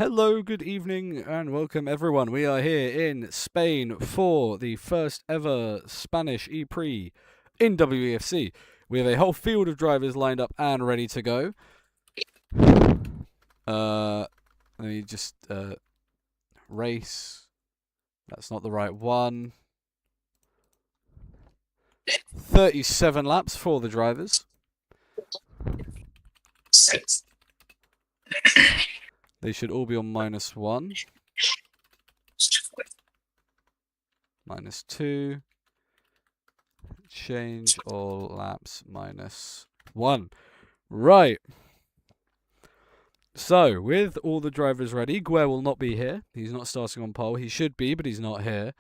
Hello, good evening, and welcome everyone. We are here in Spain for the first ever Spanish E-Prix in WEFC. We have a whole field of drivers lined up and ready to go. Let me just race. That's not the right one. 37 laps for the drivers. They should all be on -1. -2. Change all laps -1. Right. So, with all the drivers ready, Guer will not be here. He's not starting on pole. He should be, but he's not here.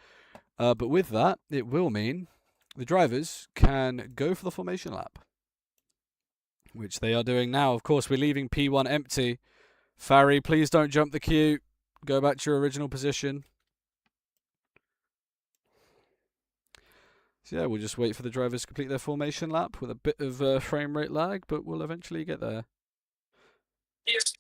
But with that, it will mean the drivers can go for the formation lap, which they are doing now. Of course, we're leaving P1 empty. Farry, please don't jump the queue. Go back to your original position. So yeah, we'll just wait for the drivers to complete their formation lap with a bit of frame rate lag, but we'll eventually get there. Yes.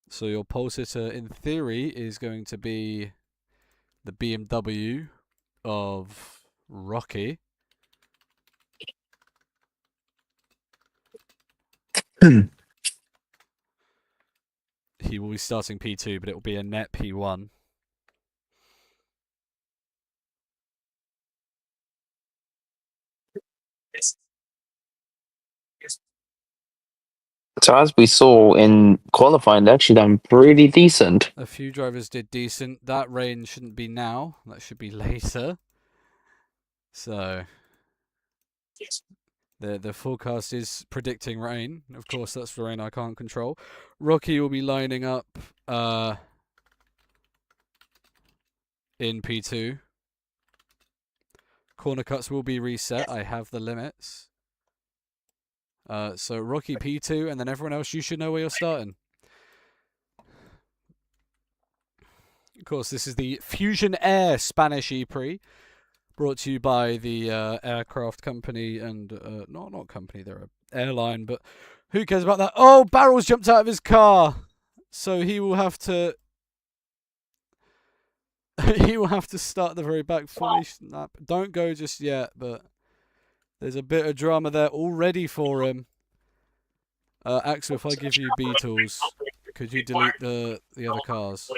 So your pole sitter, in theory, is going to be the BMW of Rocky. He will be starting P2, but it will be a net P1. Yes. Yes. So as we saw in qualifying, they actually done pretty decent. A few drivers did decent. That rain shouldn't be now. That should be later. So Yes. the forecast is predicting rain. Of course, that's the rain I can't control. Rocky will be lining up in P2. Corner cuts will be reset. I have the limits. So Rocky P2, and then everyone else, you should know where you're starting. Of course, this is the Fusion Air Spanish E-Prix, brought to you by the aircraft company and not company, they're an airline, but who cares about that? Oh, Barrels jumped out of his car, so he will have to start the very back formation lap. Don't go just yet, but there's a bit of drama there already for him. Axel, if I give you B-tools, could you delete the other cars?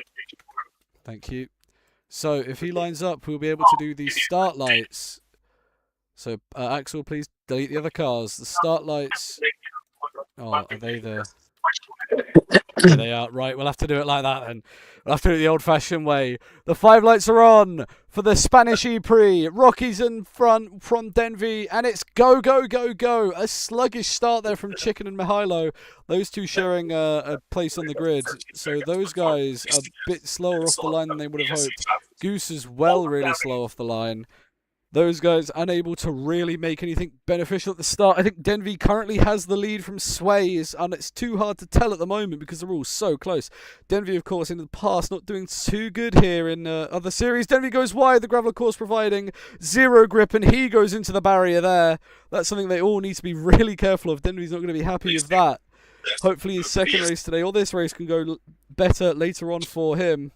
Thank you. So if he lines up, we'll be able to do the start lights. So Axel, please delete the other cars. The start lights. Oh, are they the? There they are. Right, we'll have to do it like that then. We'll have to do it the old-fashioned way. The 5 lights are on for the Spanish E-Prix. Rocky's in front from Denvi, and it's go, go, go, go. A sluggish start there from Chicken and Mihailo. Those two sharing a place on the grid. So those guys are a bit slower off the line than they would have hoped. Goose as well, really slow off the line. Those guys unable to really make anything beneficial at the start. I think Denvi currently has the lead from Sways, and it's too hard to tell at the moment because they're all so close. Denvi, of course, in the past, not doing too good here in other series. Denvi goes wide, the gravel course providing zero grip, and he goes into the barrier there. That's something they all need to be really careful of. Denvi's not going to be happy with that. Hopefully his second race today, or this race, can go better later on for him.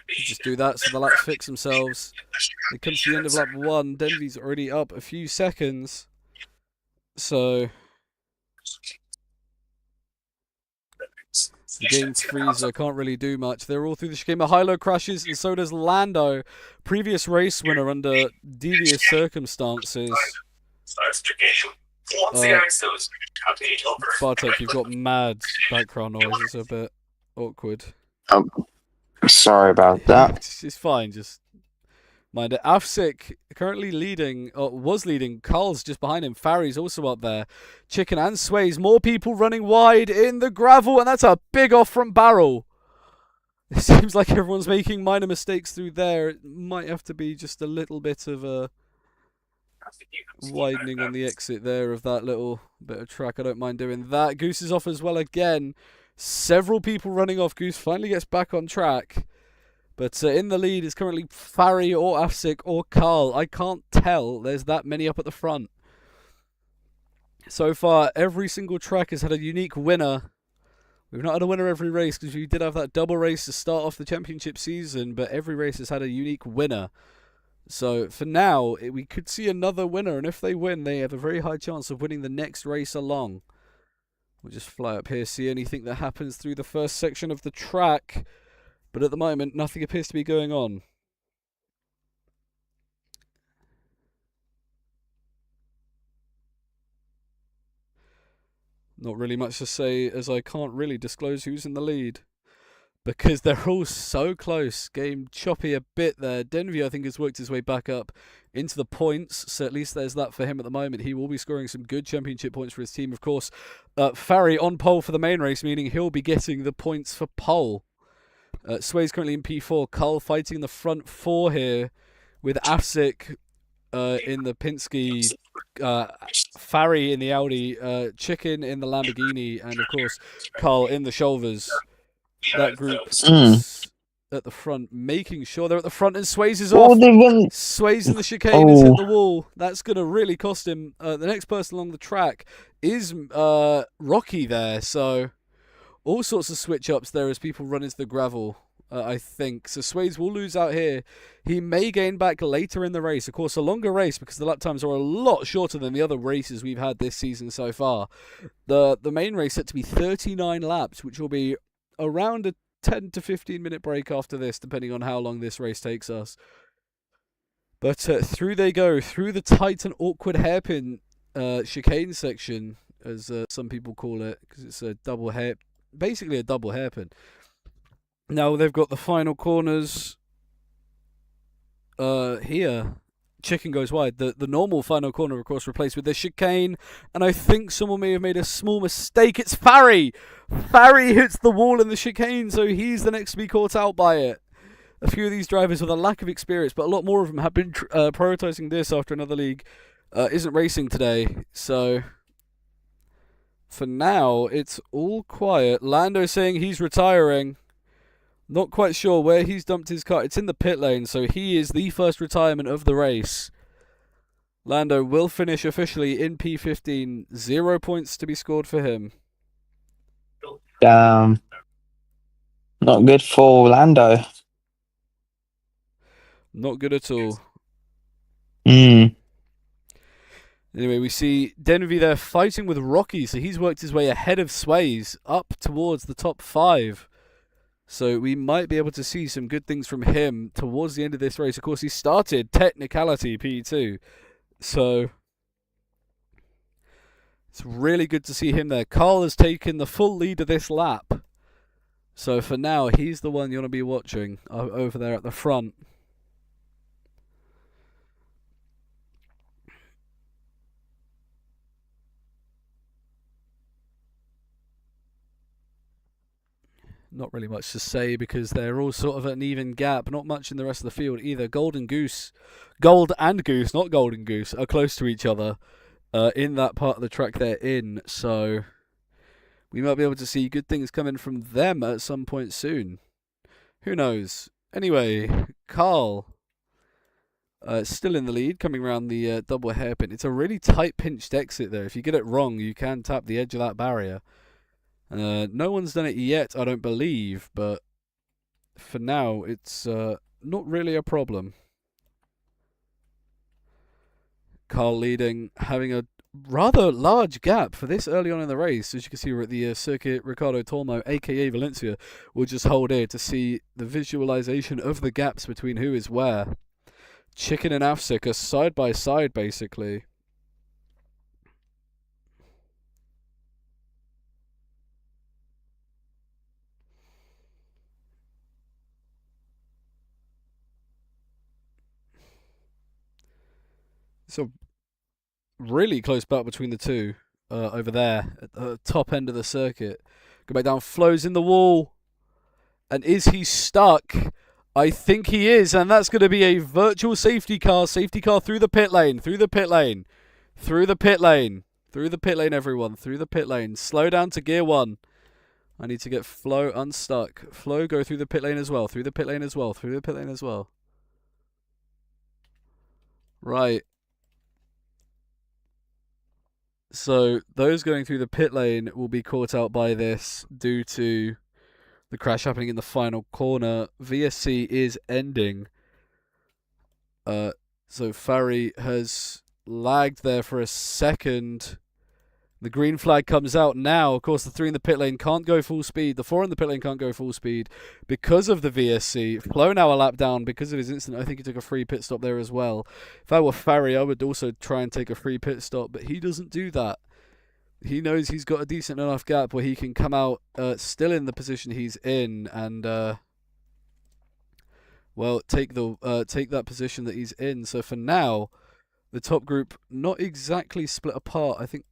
Just do that so the laps fix themselves. It comes to the end of lap 1. Denvi's already up a few seconds. So Game Freezer can't really do much. They're all through the schema. Hilo crashes, and so does Lando. Previous race winner under devious circumstances. Bartek, you've got mad background noise. It's a bit awkward. Sorry about that. It's fine. Just Mind it, Afsik currently leading, or was leading. Carl's just behind him. Farry's also up there. Chicken and Sways. More people running wide in the gravel, and that's a big off from barrel. It seems like everyone's making minor mistakes through there. It might have to be just a little bit of a widening on the exit there of that little bit of track. I don't mind doing that. Goose is off as well again. Several people running off. Goose finally gets back on track. But in the lead is currently Farry or Afsik or Carl. I can't tell. There's that many up at the front. So far, every single track has had a unique winner. We've not had a winner every race because we did have that double race to start off the championship season, but every race has had a unique winner. So for now, we could see another winner, and if they win, they have a very high chance of winning the next race along. We'll just fly up here, see anything that happens through the first section of the track. But at the moment, nothing appears to be going on. Not really much to say, as I can't really disclose who's in the lead. Because they're all so close. Game choppy a bit there. Denvy, I think, has worked his way back up into the points. So at least there's that for him at the moment. He will be scoring some good championship points for his team, of course. Farry on pole for the main race, meaning he'll be getting the points for pole. Sway's currently in P4. Carl fighting the front four here with Afsik in the Pinsky, Farry in the Audi, Chicken in the Lamborghini, and of course Carl in the Shoulders. That group at the front, making sure they're at the front, and Sways is off. Sways in the chicane has hit the wall. That's going to really cost him. The next person along the track is Rocky there, so all sorts of switch-ups there as people run into the gravel, I think. So Sways will lose out here. He may gain back later in the race. Of course, a longer race because the lap times are a lot shorter than the other races we've had this season so far. The main race set to be 39 laps, which will be around a 10 to 15 minute break after this, depending on how long this race takes us. But through they go, through the tight and awkward hairpin chicane section, as some people call it, because it's a double hair. Basically a double hairpin. Now they've got the final corners here. Chicken goes wide. The normal final corner, of course, replaced with the chicane. And I think someone may have made a small mistake. It's Farry! Farry hits the wall in the chicane, so he's the next to be caught out by it. A few of these drivers with a lack of experience, but a lot more of them have been prioritising this after another league isn't racing today. So for now, it's all quiet. Lando saying he's retiring. Not quite sure where he's dumped his car. It's in the pit lane, so he is the first retirement of the race. Lando will finish officially in P15. 0 points to be scored for him. Not good for Lando. Not good at all. Mm. Anyway, we see Denvy there fighting with Rocky, so he's worked his way ahead of Sways up towards the top 5. So we might be able to see some good things from him towards the end of this race. Of course, he started technicality P2. So it's really good to see him there. Carl has taken the full lead of this lap. So for now, he's the one you want to be watching over there at the front. Not really much to say because they're all sort of at an even gap. Not much in the rest of the field either. Gold and Goose, not Golden Goose, are close to each other in that part of the track they're in. So we might be able to see good things coming from them at some point soon. Who knows? Anyway, Carl still in the lead, coming around the double hairpin. It's a really tight pinched exit there. If you get it wrong, you can tap the edge of that barrier. No one's done it yet, I don't believe, but for now, it's not really a problem. Carl leading, having a rather large gap for this early on in the race. As you can see, we're at the circuit. Ricardo Tormo, aka Valencia, will just hold here to see the visualization of the gaps between who is where. Chicken and Afsik are side by side, basically. So really close battle between the two over there at the top end of the circuit. Go back down, flows in the wall. And is he stuck? I think he is, and that's going to be a virtual safety car. Safety car through the pit lane, through the pit lane, through the pit lane, through the pit lane, everyone, through the pit lane. Slow down to gear 1. I need to get Flo unstuck. Flo, go through the pit lane as well, through the pit lane as well, through the pit lane as well. Right. So those going through the pit lane will be caught out by this due to the crash happening in the final corner. VSC is ending. So Farry has lagged there for a second. The green flag comes out now. Of course, the 3 in the pit lane can't go full speed. The 4 in the pit lane can't go full speed because of the VSC. Flo now a lap down because of his incident. I think he took a free pit stop there as well. If I were Farry, I would also try and take a free pit stop, but he doesn't do that. He knows he's got a decent enough gap where he can come out still in the position he's in and take that position that he's in. So for now, the top group not exactly split apart. I think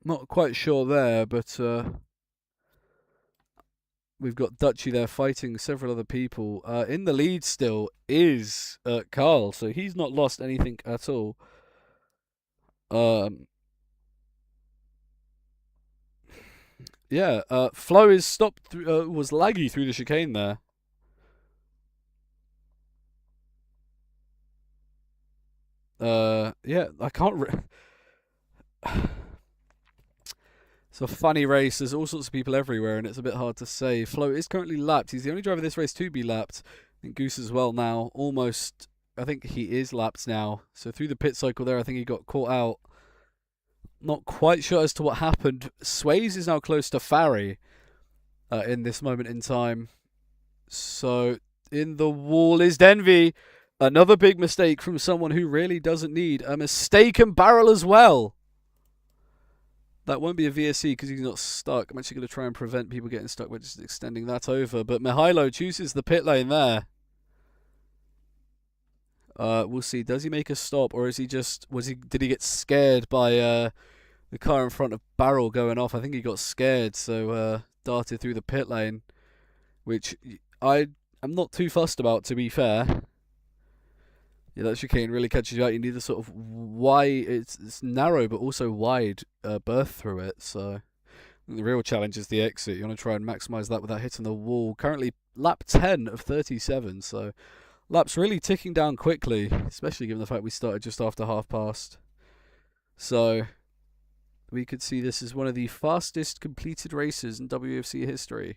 not quite sure there, but we've got Dutchy there fighting several other people. In the lead still is Carl, so he's not lost anything at all. Yeah, Flo is stopped. Was laggy through the chicane there. Yeah, I can't. It's a funny race. There's all sorts of people everywhere, and it's a bit hard to say. Flo is currently lapped. He's the only driver this race to be lapped. I think Goose as well now. Almost. I think he is lapped now. So through the pit cycle there, I think he got caught out. Not quite sure as to what happened. Swayze is now close to Farry in this moment in time. So in the wall is Denvy. Another big mistake from someone who really doesn't need a mistaken barrel as well. That won't be a VSC because he's not stuck. I'm actually going to try and prevent people getting stuck by just extending that over. But Mihailo chooses the pit lane there. We'll see. Does he make a stop, or is he just did he get scared by the car in front of Barrel going off? I think he got scared, so darted through the pit lane, which I'm not too fussed about, to be fair. Yeah, that chicane really catches you out. You need a sort of wide, it's narrow but also wide berth through it. So the real challenge is the exit. You want to try and maximise that without hitting the wall. Currently lap 10 of 37, so laps really ticking down quickly, especially given the fact we started just after half past. So we could see this as one of the fastest completed races in WEFC history.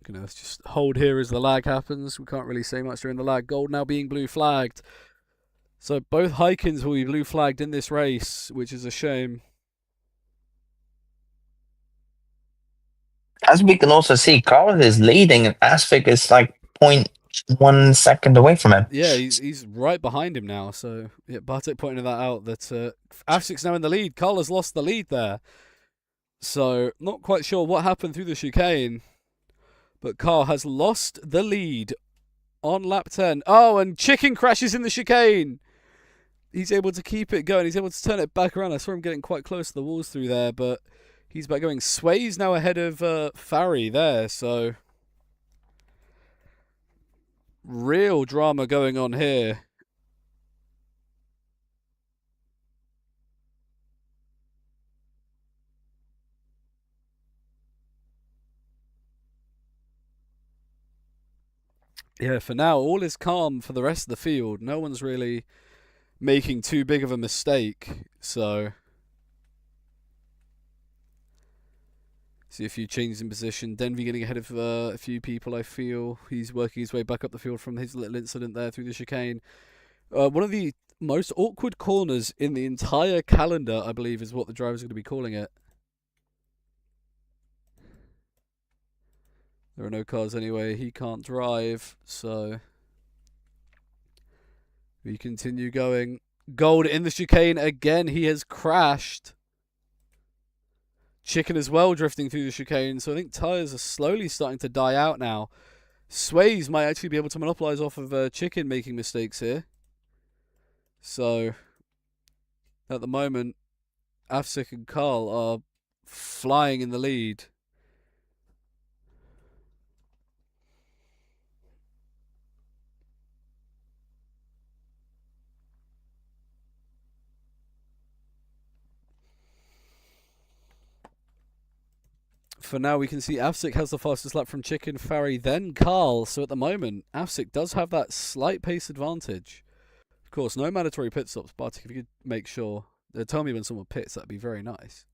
Let's just hold here as the lag happens. We can't really say much during the lag. Gold now being blue flagged. So both Heikins will be blue flagged in this race, which is a shame. As we can also see, Carl is leading and Asvik is like 0.1 second away from him. Yeah, he's right behind him now. So yeah, Bartek pointing that out that Asvik's now in the lead. Carl has lost the lead there. So not quite sure what happened through the chicane. But Carl has lost the lead on lap 10. Oh, and Chicken crashes in the chicane. He's able to keep it going. He's able to turn it back around. I saw him getting quite close to the walls through there, but he's back going. Sway's now ahead of Farry there, so real drama going on here. Yeah, for now, all is calm for the rest of the field. No one's really making too big of a mistake. So, see a few changes in position. Denvy getting ahead of a few people, I feel. He's working his way back up the field from his little incident there through the chicane. One of the most awkward corners in the entire calendar, I believe, is what the driver's going to be calling it. There are no cars anyway. He can't drive, so we continue going. Gold in the chicane again. He has crashed. Chicken as well drifting through the chicane. So I think tyres are slowly starting to die out now. Sways might actually be able to monopolize off of Chicken making mistakes here. So, at the moment, Afsik and Carl are flying in the lead. For now, we can see Afsik has the fastest lap from Chicken, Farry, then Carl. So at the moment, Afsik does have that slight pace advantage. Of course, no mandatory pit stops, but if you could make sure, tell me when someone pits, that'd be very nice.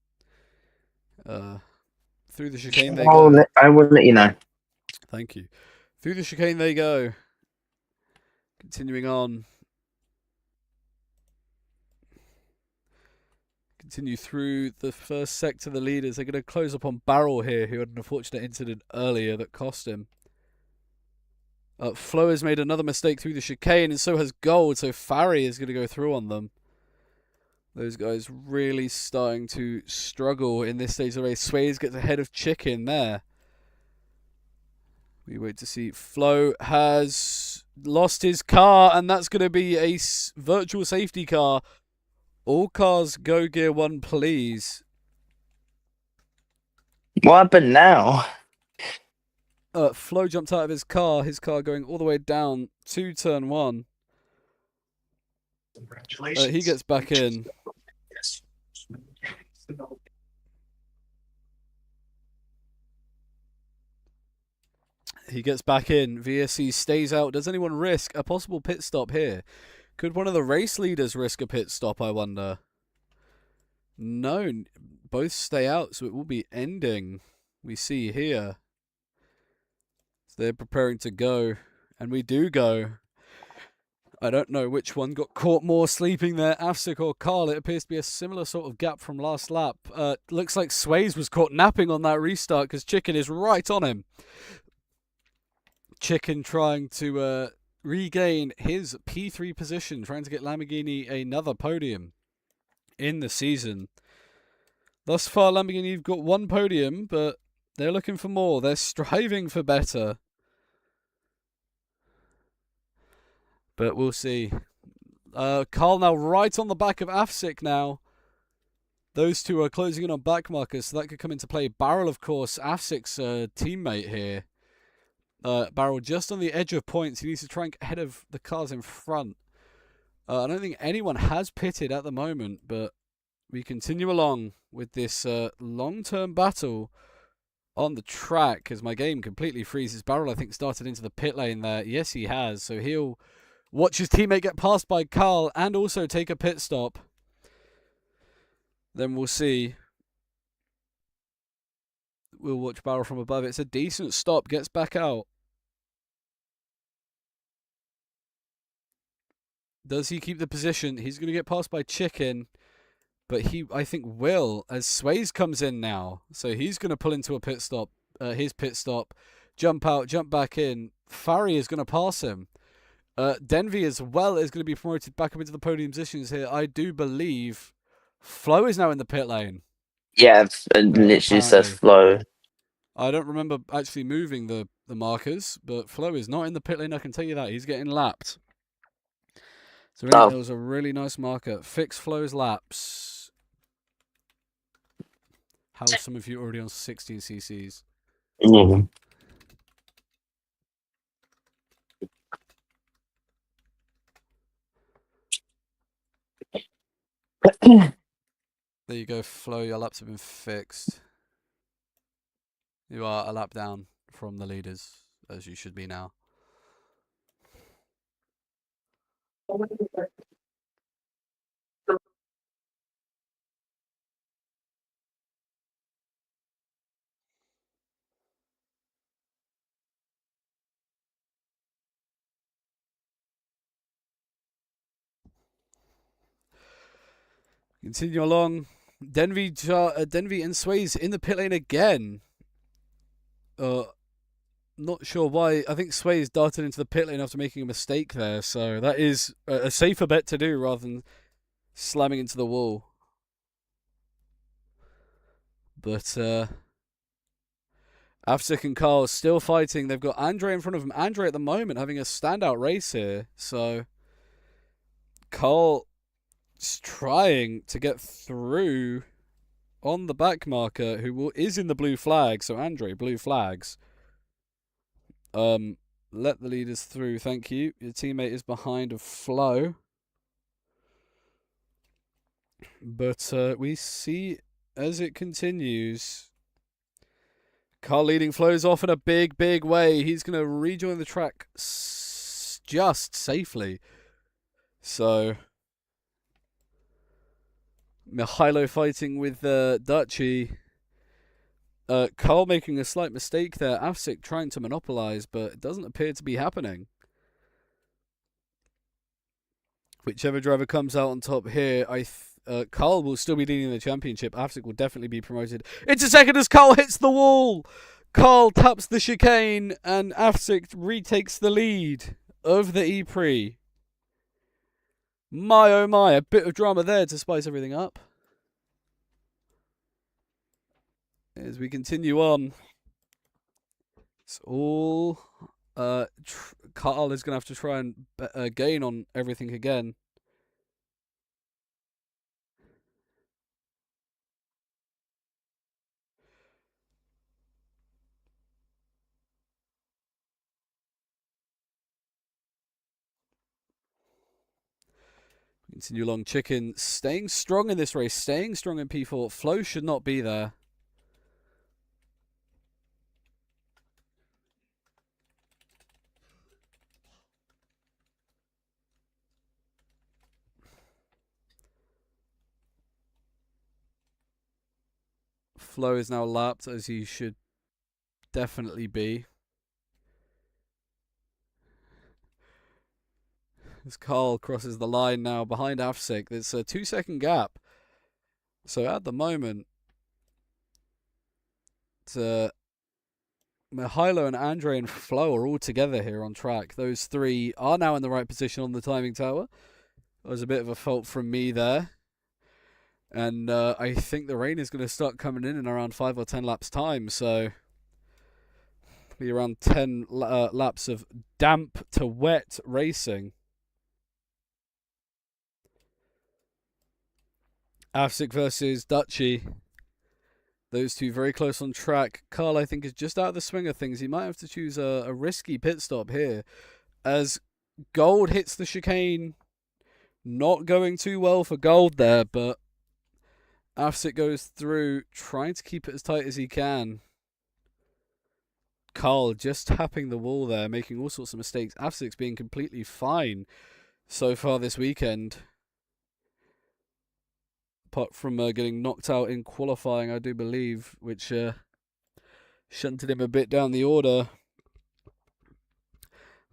Through the chicane they go. I will let you know. Thank you. Through the chicane they go. Continuing on. Continue through the first sector. The leaders are going to close up on Barrel here, who had an unfortunate incident earlier that cost him. Flo has made another mistake through the chicane, and so has Gold, so Farry is going to go through on them. Those guys really starting to struggle in this stage of the race. Sways gets ahead of Chicken there. We wait to see. Flo has lost his car, and that's going to be a virtual safety car. All cars go gear 1, please. What happened now? Flo jumped out of his car going all the way down to turn 1. Congratulations. He gets back in. Yes. He gets back in. VSC stays out. Does anyone risk a possible pit stop here? Could one of the race leaders risk a pit stop, I wonder? No, both stay out, so it will be ending. We see here. So they're preparing to go, and we do go. I don't know which one got caught more sleeping there, Afsik or Carl. It appears to be a similar sort of gap from last lap. Looks like Sways was caught napping on that restart because Chicken is right on him. Chicken trying to regain his P3 position, trying to get Lamborghini another podium in the season. Thus far, Lamborghini have got 1 podium, but they're looking for more. They're striving for better. But we'll see. Carl now right on the back of Afsik now. Those two are closing in on back markers, so that could come into play. Barrel, of course, Afsik's teammate here. Barrel just on the edge of points. He needs to try and get ahead of the cars in front. I don't think anyone has pitted at the moment, but we continue along with this long-term battle on the track as my game completely freezes. Barrel, I think, started into the pit lane there. Yes, he has. So he'll watch his teammate get passed by Carl and also take a pit stop. Then we'll see. We'll watch Barrel from above. It's a decent stop. Gets back out. Does he keep the position? He's going to get passed by Chicken. But he, I think, will, as Sways comes in now. So he's going to pull into a pit stop. His pit stop. Jump out, jump back in. Farry is going to pass him. Denvy as well is going to be promoted back up into the podium positions here. I do believe Flo is now in the pit lane. Yeah, it literally says Apparently. Flow. I don't remember actually moving the markers, but Flo is not in the pit lane, I can tell you that. He's getting lapped. So that was a really nice marker. Fix Flo's laps. How are some of you already on 16 cc's? Mm-hmm. There you go, Flo. Your laps have been fixed. You are a lap down from the leaders, as you should be now. Continue along. Denvy and Sways in the pit lane again. Not sure why. I think Sways darted into the pit lane after making a mistake there, so that is a safer bet to do rather than slamming into the wall. But Afsik and Carl still fighting. They've got Andre in front of them. Andre at the moment having a standout race here. So Carl is trying to get through on the back marker, who is in the blue flag. So Andre, blue flags. Let the leaders through. Thank you. Your teammate is behind of Flo. But we see as it continues, Carl leading Flo's off in a big, big way. He's going to rejoin the track just safely. So, Mihailo fighting with Dutchy. Carl making a slight mistake there. Afsik trying to monopolize, but it doesn't appear to be happening. Whichever driver comes out on top here, Carl will still be leading the championship. Afsik will definitely be promoted. It's a second as Carl hits the wall. Carl taps the chicane and Afsik retakes the lead of the E-Prix. My oh my, a bit of drama there to spice everything up. As we continue on, it's all Carl is going to have to try and gain on everything again. Continue along. Chicken staying strong in this race, staying strong in P4. Flo should not be there. Flo is now lapped, as he should definitely be. As Carl crosses the line now behind Afsik, there's a 2-second gap. So at the moment, Mihailo and Andre and Flo are all together here on track. Those three are now in the right position on the timing tower. There was a bit of a fault from me there. And I think the rain is going to start coming in around 5 or 10 laps time. So be around 10 laps of damp to wet racing. Afsik versus Dutchy. Those two very close on track. Carl, I think, is just out of the swing of things. He might have to choose a risky pit stop here. As Gold hits the chicane. Not going too well for Gold there, but Afsik goes through, trying to keep it as tight as he can. Carl just tapping the wall there, making all sorts of mistakes. Afsik's being completely fine so far this weekend. Apart from getting knocked out in qualifying, I do believe, which shunted him a bit down the order.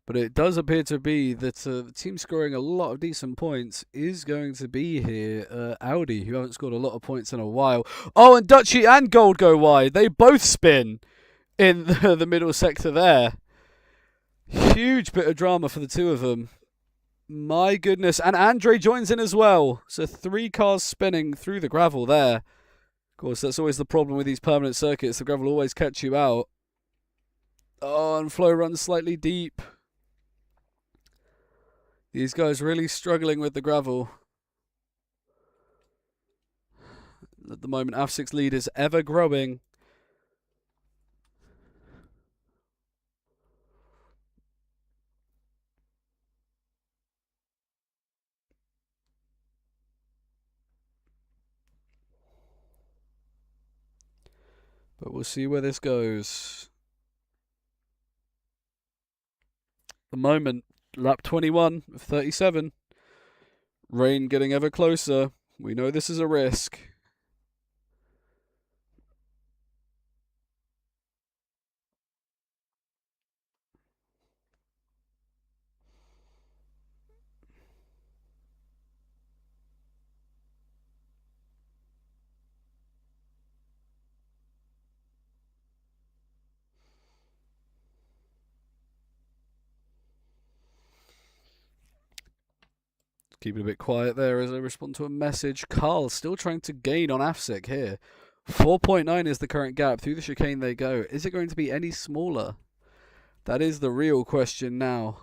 But it does appear to be that the team scoring a lot of decent points is going to be here. Audi, who haven't scored a lot of points in a while. Oh, and Dutchy and Gold go wide. They both spin in the middle sector there. Huge bit of drama for the two of them. My goodness. And Andre joins in as well. So 3 cars spinning through the gravel there. Of course, that's always the problem with these permanent circuits. The gravel will always catch you out. Oh, and Flo runs slightly deep. These guys really struggling with the gravel. At the moment, Afsik's lead is ever growing. But we'll see where this goes. At the moment, lap 21 of 37. Rain getting ever closer. We know this is a risk. Keep it a bit quiet there as I respond to a message. Carl still trying to gain on Afsik here. 4.9 is the current gap. Through the chicane they go. Is it going to be any smaller? That is the real question now.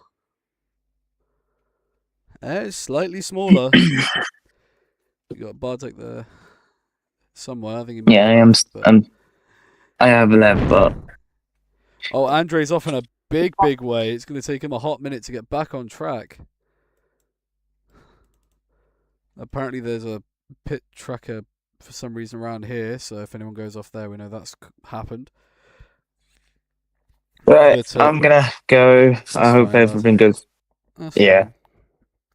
It's slightly smaller. You got Bartek there somewhere. I think he might Yeah, have left, but... I have left, but Oh, Andre's off in a big way. It's going to take him a hot minute to get back on track. Apparently there's a pit tracker for some reason around here, so if anyone goes off there, we know that's happened. right, But, I'm gonna go. I hope fine, everything goes. That's Yeah. fine.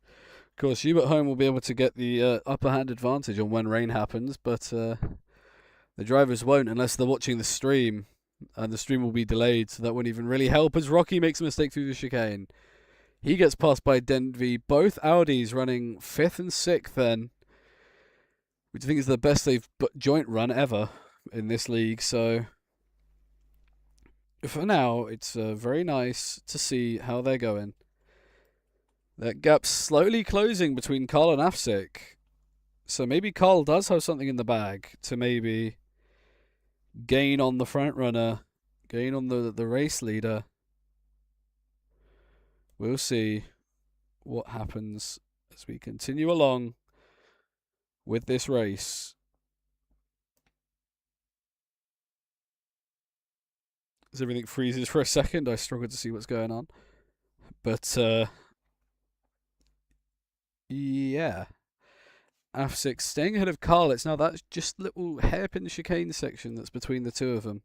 Of course, you at home will be able to get the upper hand advantage on when rain happens, but the drivers won't unless they're watching the stream, and the stream will be delayed, so that won't even really help as Rocky makes a mistake through the chicane. He gets passed by Denvy. Both Audis running 5th and 6th then, which I think is the best they've joint run ever in this league. So for now, it's very nice to see how they're going. That gap's slowly closing between Carl and Afsik. So maybe Carl does have something in the bag to maybe gain on the front runner, gain on the race leader. We'll see what happens as we continue along with this race. As everything freezes for a second, I struggle to see what's going on. But, yeah. Afsik staying ahead of Carl. It's now that just little hairpin chicane section that's between the two of them.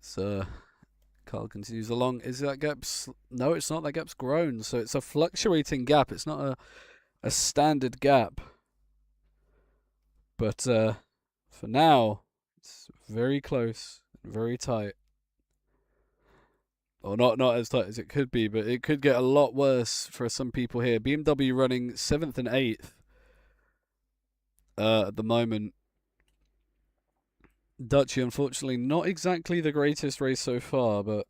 So Carl continues along. Is that gap? No, it's not. That gap's grown. So it's a fluctuating gap. It's not a standard gap. But for now, it's very close, very tight. Or not as tight as it could be, but it could get a lot worse for some people here. BMW running 7th and 8th at the moment. Dutchy, unfortunately, not exactly the greatest race so far, but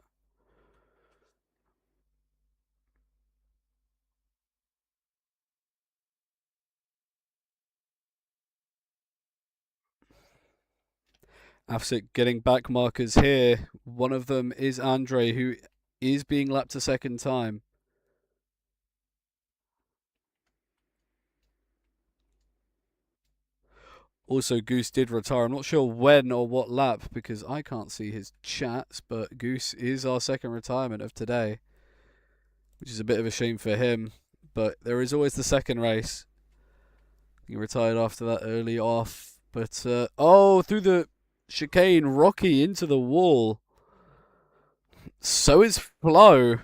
Afsik getting back markers here. One of them is Andre, who is being lapped a second time. Also, Goose did retire. I'm not sure when or what lap because I can't see his chats, but Goose is our second retirement of today, which is a bit of a shame for him. But there is always the second race. He retired after that early off. But, through the chicane, Rocky into the wall. So is Flo.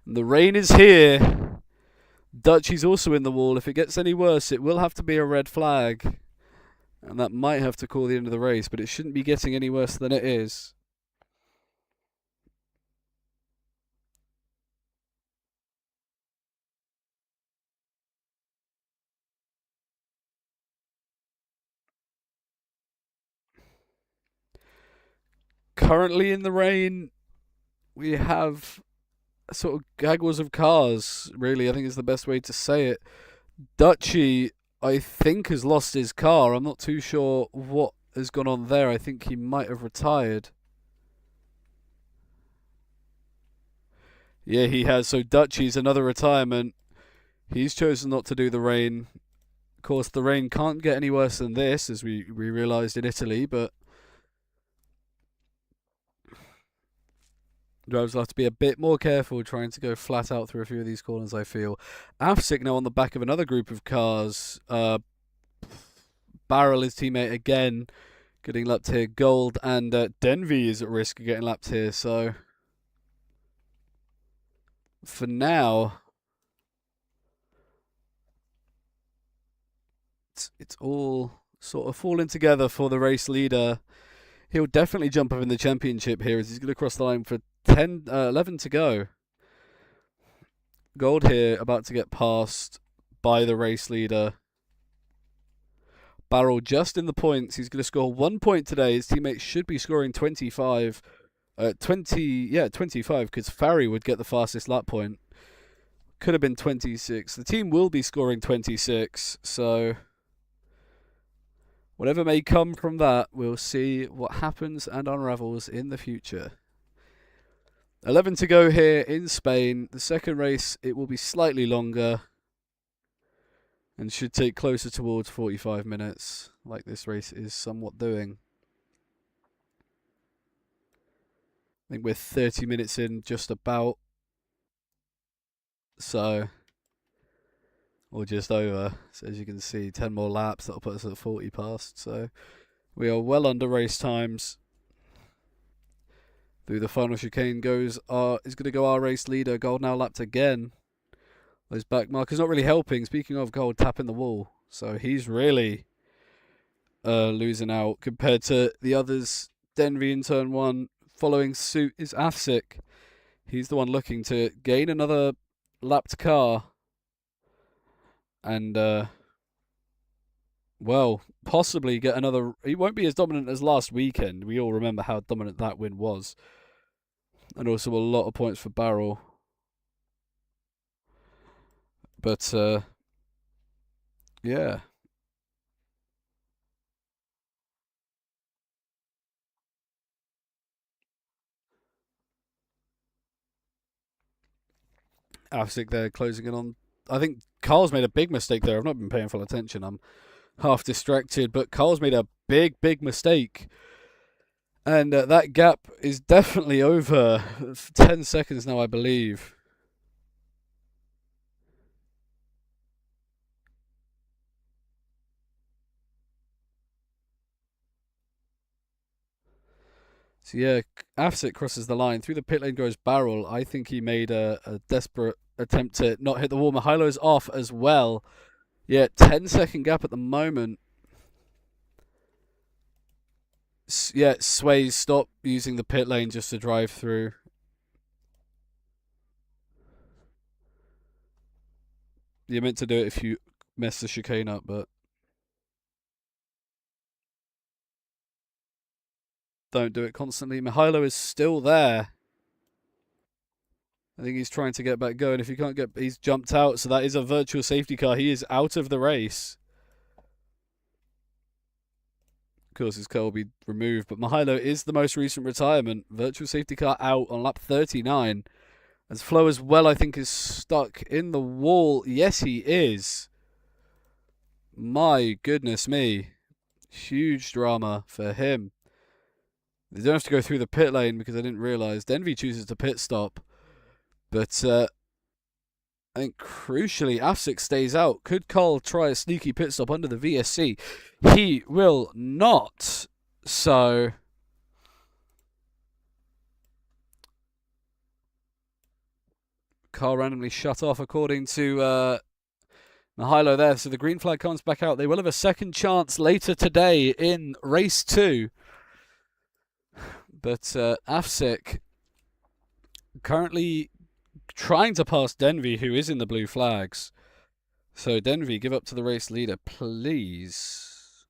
The rain is here. Dutchy's also in the wall. If it gets any worse, it will have to be a red flag. And that might have to call the end of the race, but it shouldn't be getting any worse than it is. Currently in the rain, we have sort of gaggles of cars, really, I think is the best way to say it. Dutchy, I think, has lost his car. I'm not too sure what has gone on there. I think he might have retired. Yeah, he has. So Dutchy's another retirement. He's chosen not to do the rain. Of course, the rain can't get any worse than this, as we realised in Italy, but drivers will have to be a bit more careful trying to go flat out through a few of these corners, I feel. Afsik now on the back of another group of cars. Barrel, his teammate, again getting lapped here. Gold and Denvy is at risk of getting lapped here. So for now, it's all sort of falling together for the race leader. He'll definitely jump up in the championship here as he's going to cross the line for 11 to go. Gold here about to get passed by the race leader. Barrel just in the points. He's going to score 1 point today. His teammates should be scoring 25. 25, because Farry would get the fastest lap point. Could have been 26. The team will be scoring 26, so whatever may come from that, we'll see what happens and unravels in the future. 11 to go here in Spain. The second race, it will be slightly longer and should take closer towards 45 minutes, like this race is somewhat doing. I think we're 30 minutes in, just about. So, or just over. So as you can see, 10 more laps, that'll put us at 40 past. So we are well under race times. Through the final chicane is going to go our race leader. Gold now lapped again. Those back markers not really helping. Speaking of, Gold tapping the wall. So he's really losing out compared to the others. Denvy in turn 1. Following suit is Afsic. He's the one looking to gain another lapped car. And, well, possibly get another... He won't be as dominant as last weekend. We all remember how dominant that win was. And also a lot of points for Barrel. But, yeah. Afsic there closing in on... I think Carl's made a big mistake there. I've not been paying full attention. I'm half distracted. But Carl's made a big mistake. And that gap is definitely over 10 seconds now, I believe. So yeah, Afsic crosses the line. Through the pit lane goes Barrel. I think he made a desperate attempt to not hit the wall. Mihailow's off as well. Yeah, 10-second gap at the moment. Yeah, Sways, stop using the pit lane just to drive through. You're meant to do it if you mess the chicane up, but don't do it constantly. Mihailo is still there. I think he's trying to get back going. If he can't get... He's jumped out, so that is a virtual safety car. He is out of the race. Of course, his car will be removed, but Mihailo is the most recent retirement. Virtual safety car out on lap 39. As Flo as well, I think, is stuck in the wall. Yes, he is. My goodness me. Huge drama for him. They don't have to go through the pit lane because I didn't realise. Denvy chooses to pit stop. But I think crucially, Afsic stays out. Could Carl try a sneaky pit stop under the VSC? He will not. So Carl randomly shut off according to Mihailo there. So the green flag comes back out. They will have a second chance later today in race 2. But Afsic currently trying to pass Denvy, who is in the blue flags. So Denvy, give up to the race leader, please.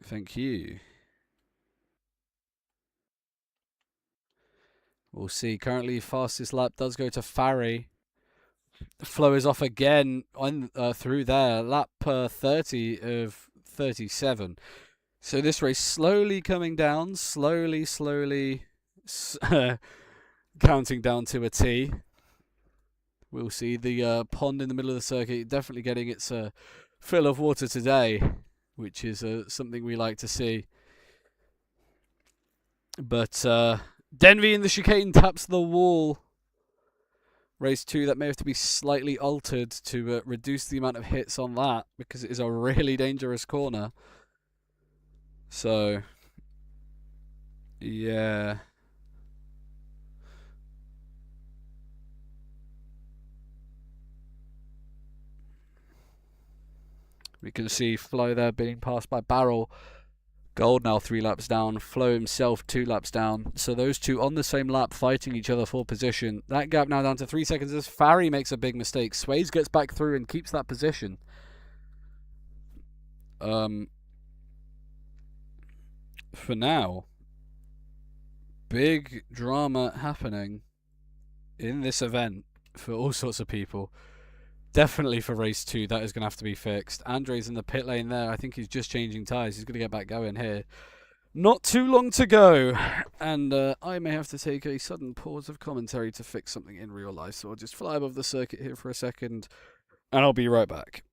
Thank you. We'll see. Currently, fastest lap does go to Farry. Flo is off again on through there. Lap 30 of 37. So this race slowly coming down, slowly counting down to a T. We'll see the pond in the middle of the circuit definitely getting its fill of water today, which is something we like to see. But Denvy in the chicane taps the wall. Race 2, that may have to be slightly altered to reduce the amount of hits on that, because it is a really dangerous corner. So, yeah. We can see Flo there being passed by Barrel. Gold now 3 laps down. Flo himself 2 laps down. So those two on the same lap fighting each other for position. That gap now down to 3 seconds as Farry makes a big mistake. Sways gets back through and keeps that position. For now, big drama happening in this event for all sorts of people. Definitely for race 2, that is going to have to be fixed. Andre's in the pit lane there. I think he's just changing tyres. He's going to get back going here. Not too long to go. And I may have to take a sudden pause of commentary to fix something in real life. So I'll just fly above the circuit here for a second. And I'll be right back.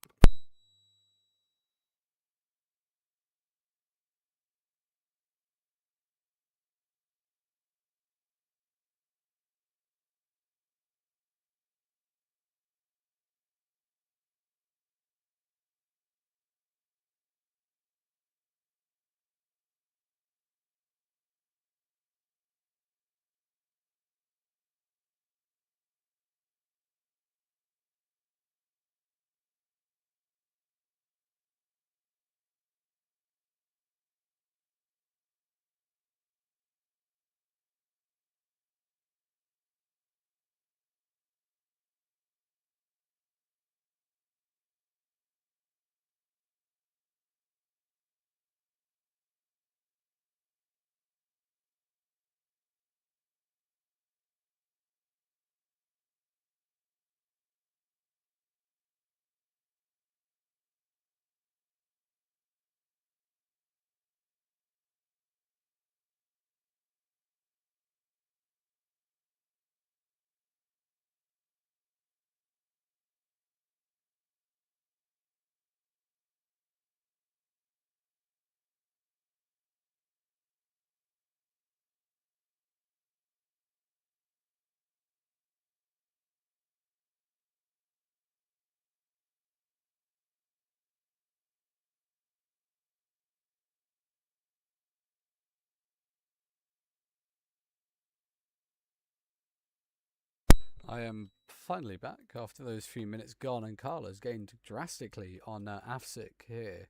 I am finally back after those few minutes gone, and Carla's gained drastically on Afsik here.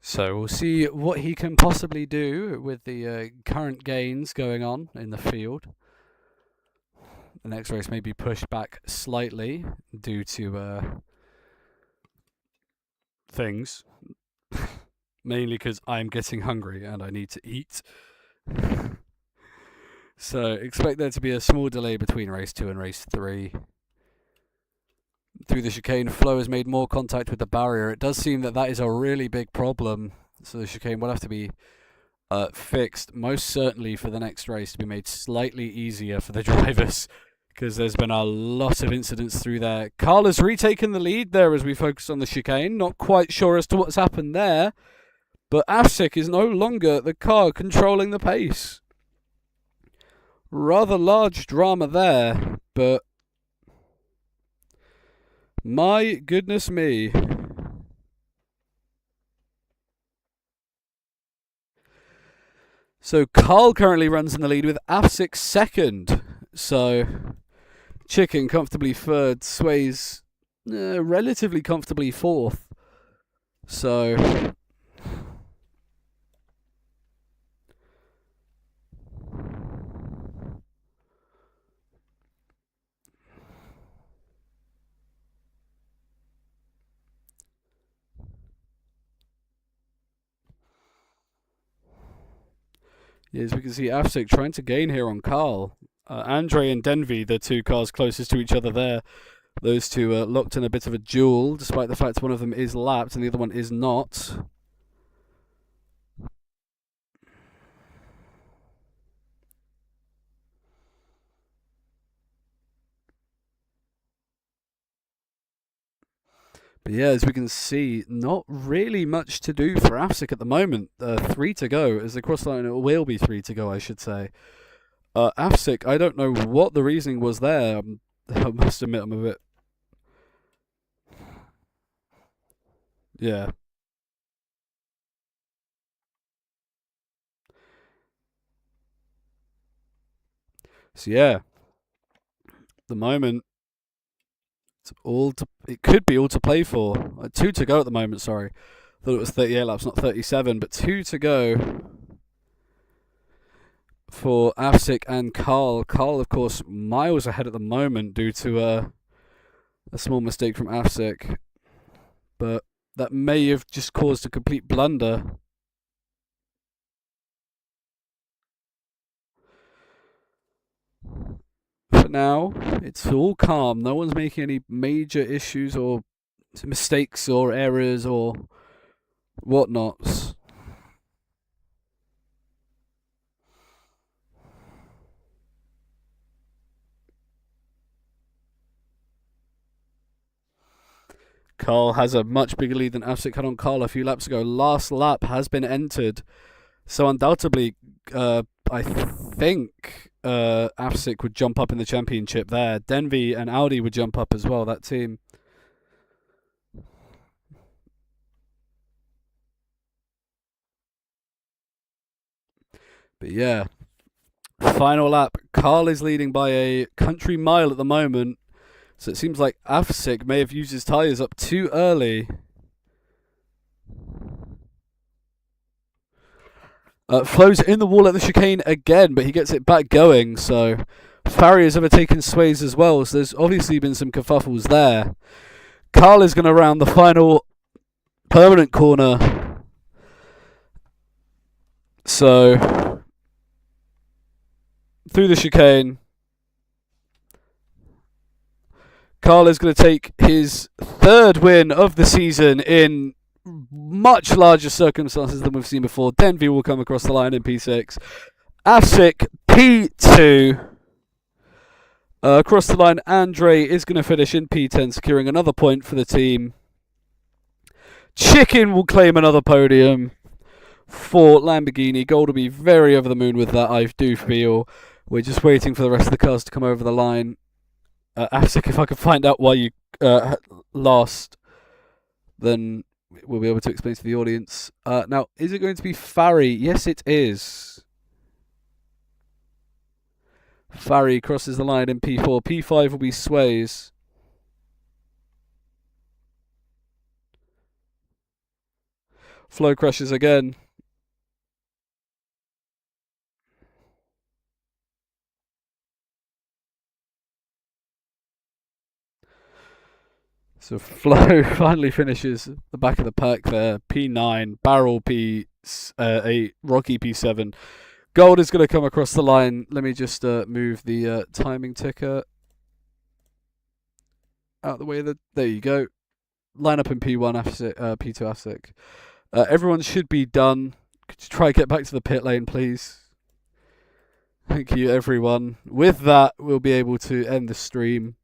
So we'll see what he can possibly do with the current gains going on in the field. The next race may be pushed back slightly due to things. Mainly because I'm getting hungry and I need to eat. So expect there to be a small delay between race 2 and race 3. Through the chicane, Flo has made more contact with the barrier. It does seem that that is a really big problem. So the chicane will have to be fixed, most certainly for the next race, to be made slightly easier for the drivers, because there's been a lot of incidents through there. Carla's retaken the lead there as we focus on the chicane. Not quite sure as to what's happened there, but Afsik is no longer the car controlling the pace. Rather large drama there, but my goodness me. So Carl currently runs in the lead with Afsik second. So Chicken comfortably third, Sways relatively comfortably fourth. So yeah, as we can see, Afsik trying to gain here on Carl. Andre and Denvi, the two cars closest to each other there. Those two locked in a bit of a duel, despite the fact one of them is lapped and the other one is not. But yeah, as we can see, not really much to do for Afsik at the moment. 3 to go. As the cross line, it will be 3 to go, I should say. Afsik, I don't know what the reasoning was there. I must admit, I'm a bit... Yeah. So yeah, the moment, it could be all to play for. 2 to go at the moment, sorry. Thought it was 38 laps, not 37, but 2 to go for Afsik and Carl. Carl, of course, miles ahead at the moment due to a small mistake from Afsik. But that may have just caused a complete blunder. For now, it's all calm. No one's making any major issues or mistakes or errors or whatnots. Carl has a much bigger lead than Afsik had on Carl a few laps ago. Last lap has been entered. So undoubtedly, I think Afsik would jump up in the championship there. Denvi and Audi would jump up as well, that team. But yeah, final lap. Carl is leading by a country mile at the moment. So it seems like Afsik may have used his tyres up too early. Flo's in the wall at the chicane again, but he gets it back going. So Farry has overtaken Sways as well. So there's obviously been some kerfuffles there. Carl is going to round the final permanent corner. So through the chicane, Carl is going to take his third win of the season in much larger circumstances than we've seen before. Denvi will come across the line in P6. Afsik, P2. Across the line, Andre is going to finish in P10, securing another point for the team. Chicken will claim another podium for Lamborghini. Gold will be very over the moon with that, I do feel. We're just waiting for the rest of the cars to come over the line. Afsik, if I can find out why you lost, then we'll be able to explain to the audience. Now, is it going to be Farry? Yes, it is. Farry crosses the line in P4. P5 will be Sways. Flo crashes again. So Flo finally finishes the back of the pack there. P9, Barrel P8, Rocky P7. Gold is going to come across the line. Let me just move the timing ticker out of the way. There you go. Line up in P1, P2 Afsik. Everyone should be done. Could you try and get back to the pit lane, please? Thank you, everyone. With that, we'll be able to end the stream.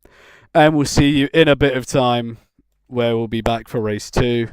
And we'll see you in a bit of time where we'll be back for race 2.